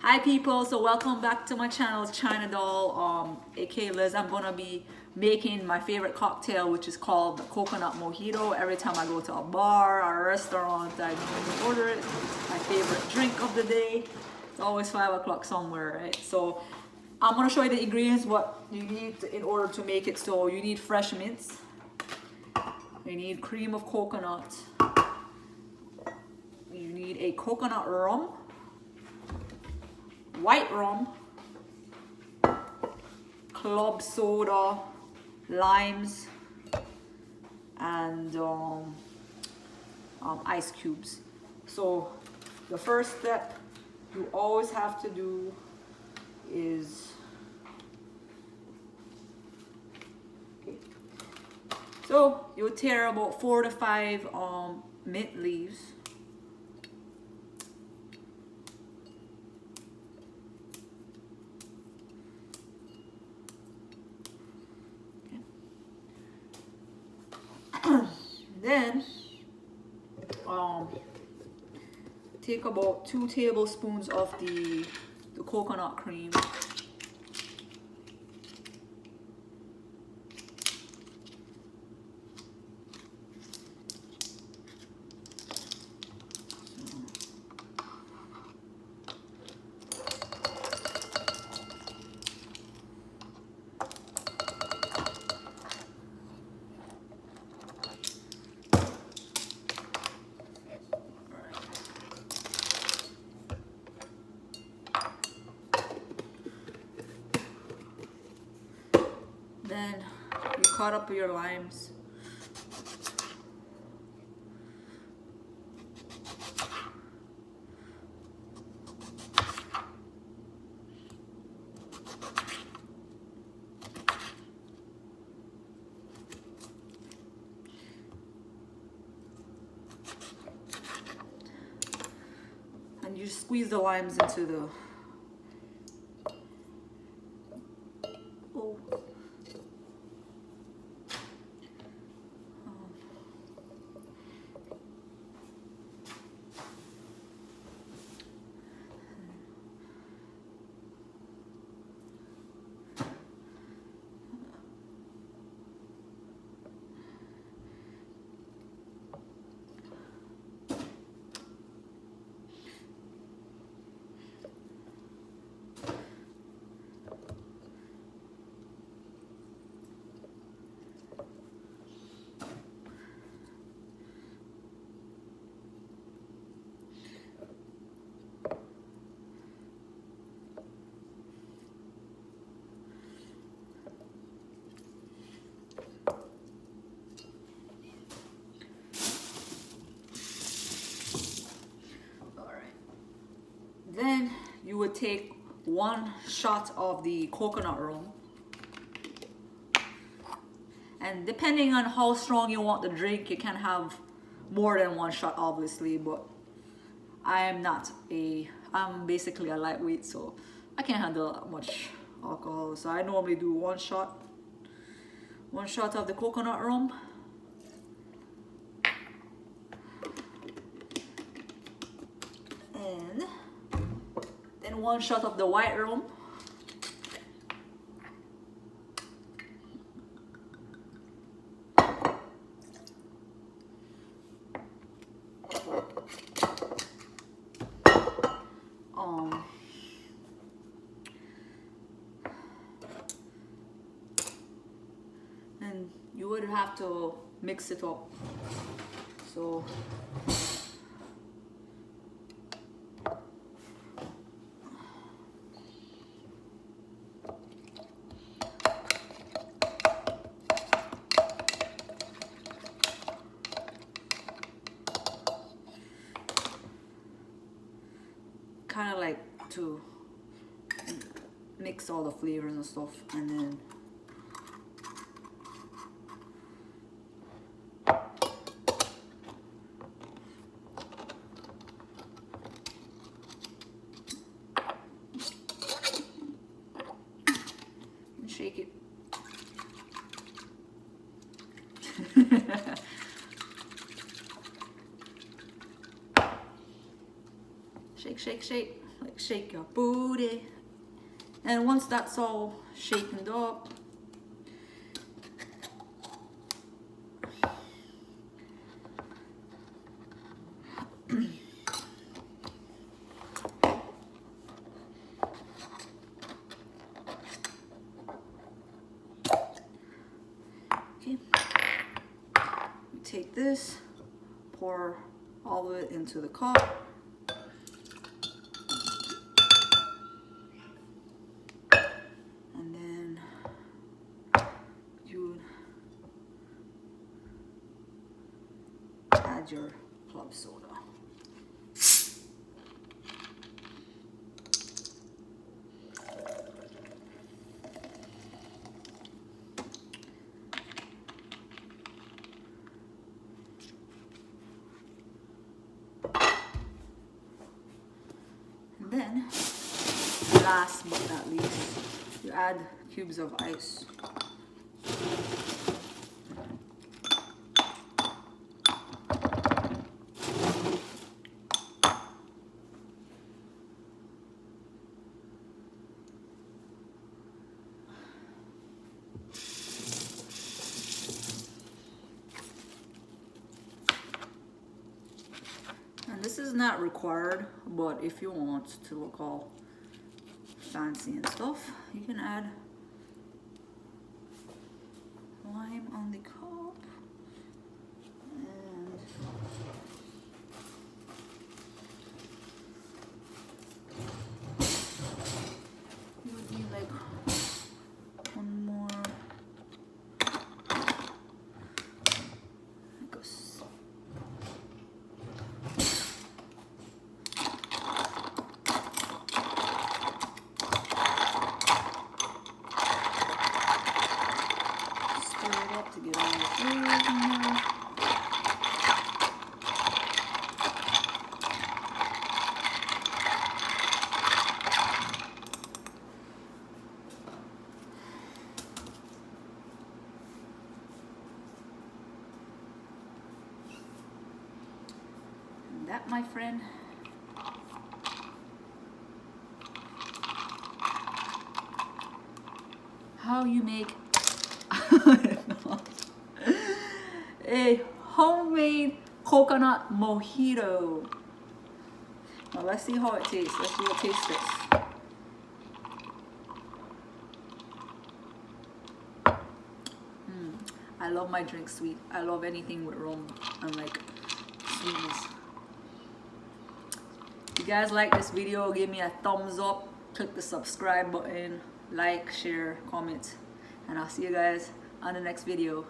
Hi people, so welcome back to my channel, China Doll, aka Liz. I'm gonna be making my favorite cocktail, which is called the coconut mojito. Every time I go to a bar or a restaurant, I order it. My favorite drink of the day. It's always 5 o'clock somewhere, right? So I'm gonna show you the ingredients, what you need in order to make it. So you need fresh mints, you need cream of coconut, you need a coconut rum, white rum, club soda, limes, and ice cubes. So the first step you always have to do is so you tear about 4 to 5 mint leaves. Then take about 2 tablespoons of the coconut cream. Then you cut up your limes. And you squeeze the limes into the Then you would take 1 shot of the coconut rum, and depending on how strong you want the drink, you can have more than 1 shot obviously, but I'm basically a lightweight, so I can't handle that much alcohol, so I normally do 1 shot of the coconut rum. And then 1 shot of the white rum. And you would have to mix it up. So kind of like to mix all the flavors and stuff, and then shake it. Shake, shake, shake. Like shake your booty. And once that's all shaken up, okay, we take this, pour all of it into the cup. And then you add your club soda. And then, last but not least, you add cubes of ice. And this is not required, but if you want to look all fancy and stuff, you can add lime on the cup. And you would need like one more, like a to get all the flavors in there. And that, my friend, how you make a homemade coconut mojito. Now let's see how it tastes. Let's do a taste test. I love my drink sweet. I love anything with rum and like sweetness. If you guys like this video, give me a thumbs up, click the subscribe button, like, share, comment, and I'll see you guys on the next video.